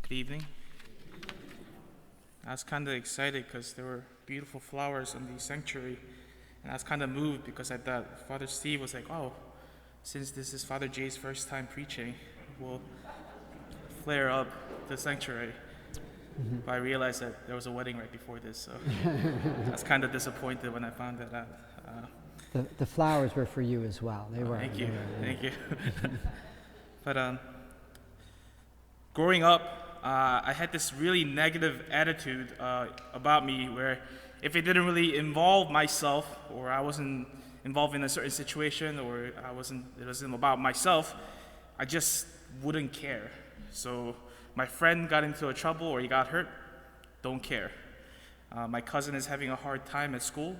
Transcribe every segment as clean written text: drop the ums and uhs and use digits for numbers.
Good evening. I was kind of excited because there were beautiful flowers in the sanctuary, and I was kind of moved because I thought Father Steve was like, oh, since this is Father Jay's first time preaching, we'll flare up the sanctuary. But I realized that there was a wedding right before this, so I was kind of disappointed when I found that out. The flowers were for you as well. They were. Thank you. Thank you. But growing up, I had this really negative attitude about me where if it didn't really involve myself, or I wasn't involved in a certain situation, or it wasn't about myself, I just wouldn't care. So my friend got into a trouble or he got hurt, don't care. My cousin is having a hard time at school,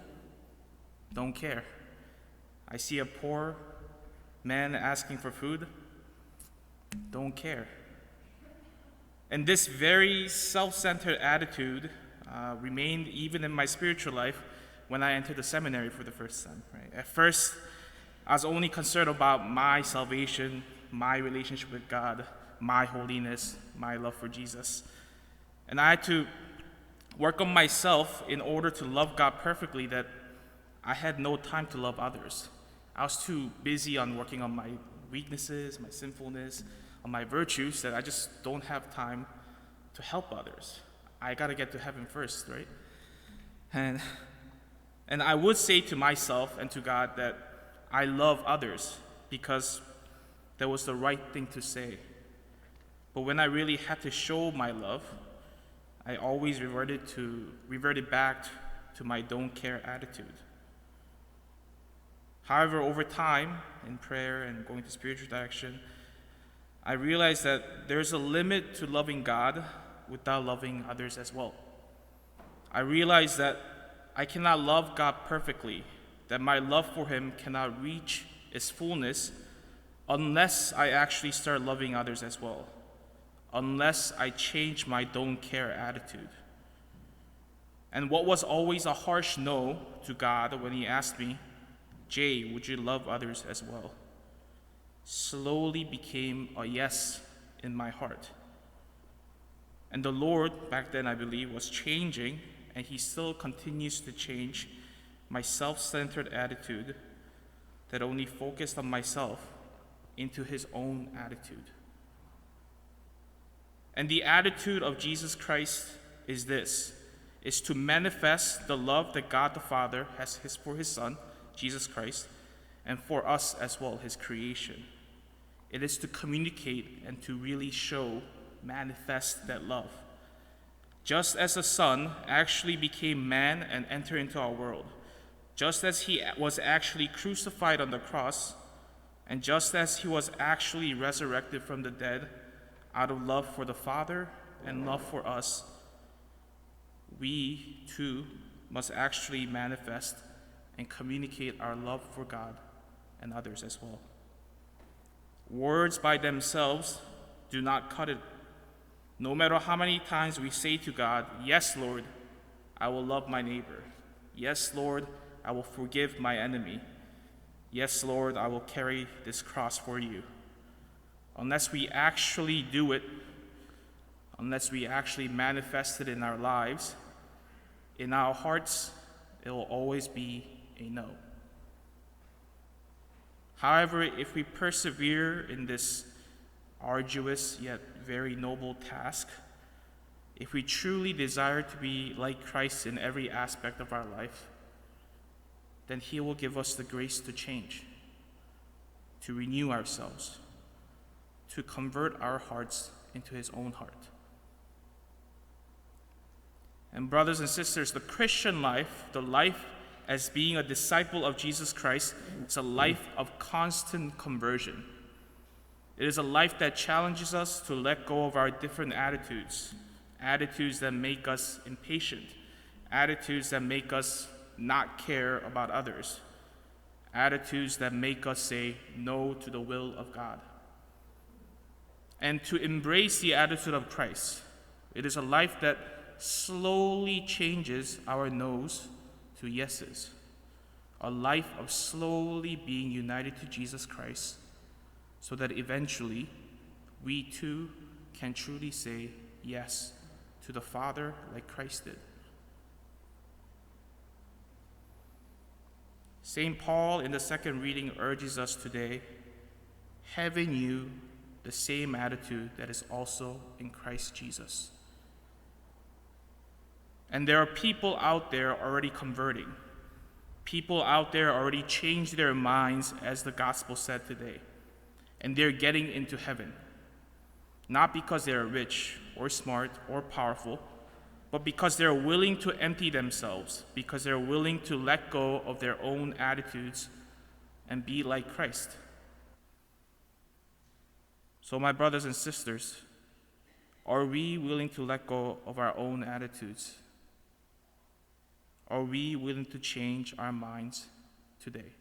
don't care. I see a poor man asking for food, don't care. And this very self-centered attitude remained even in my spiritual life when I entered the seminary for the first time. Right? At first, I was only concerned about my salvation, my relationship with God, my holiness, my love for Jesus. And I had to work on myself in order to love God perfectly, that I had no time to love others. I was too busy on working on my weaknesses, my sinfulness, on my virtues, that I just don't have time to help others. I gotta get to heaven first, right? And I would say to myself and to God that I love others because that was the right thing to say. But when I really had to show my love, I always reverted back to my don't care attitude. However, over time, in prayer and going to spiritual direction, I realized that there's a limit to loving God without loving others as well. I realized that I cannot love God perfectly, that my love for Him cannot reach its fullness unless I actually start loving others as well, unless I change my don't care attitude. And what was always a harsh no to God when He asked me, Jay, would you love others as well, slowly became a yes in my heart. And the Lord, back then I believe, was changing, and He still continues to change my self-centered attitude that only focused on myself into His own attitude. And the attitude of Jesus Christ is this, is to manifest the love that God the Father has for His Son, Jesus Christ, and for us as well, His creation. It is to communicate and to really show, manifest that love. Just as the Son actually became man and entered into our world, just as He was actually crucified on the cross, and just as He was actually resurrected from the dead out of love for the Father and love for us, we too must actually manifest and communicate our love for God and others as well. Words by themselves do not cut it. No matter how many times we say to God, yes, Lord, I will love my neighbor. Yes, Lord, I will forgive my enemy. Yes, Lord, I will carry this cross for you. Unless we actually do it, unless we actually manifest it in our lives, in our hearts, it will always be a no. However, if we persevere in this arduous yet very noble task, if we truly desire to be like Christ in every aspect of our life, then He will give us the grace to change, to renew ourselves, to convert our hearts into His own heart. And brothers and sisters, the Christian life, the life as being a disciple of Jesus Christ, is a life of constant conversion. It is a life that challenges us to let go of our different attitudes that make us impatient, attitudes that make us not care about others, attitudes that make us say no to the will of God. And to embrace the attitude of Christ, it is a life that slowly changes our no's to yeses, a life of slowly being united to Jesus Christ, so that eventually we too can truly say yes to the Father like Christ did. St. Paul in the second reading urges us today, having you the same attitude that is also in Christ Jesus. And there are people out there already converting. People out there already changed their minds, as the gospel said today. And they're getting into heaven. Not because they're rich or smart or powerful, but because they're willing to empty themselves, because they're willing to let go of their own attitudes and be like Christ. So my brothers and sisters, are we willing to let go of our own attitudes? Are we willing to change our minds today?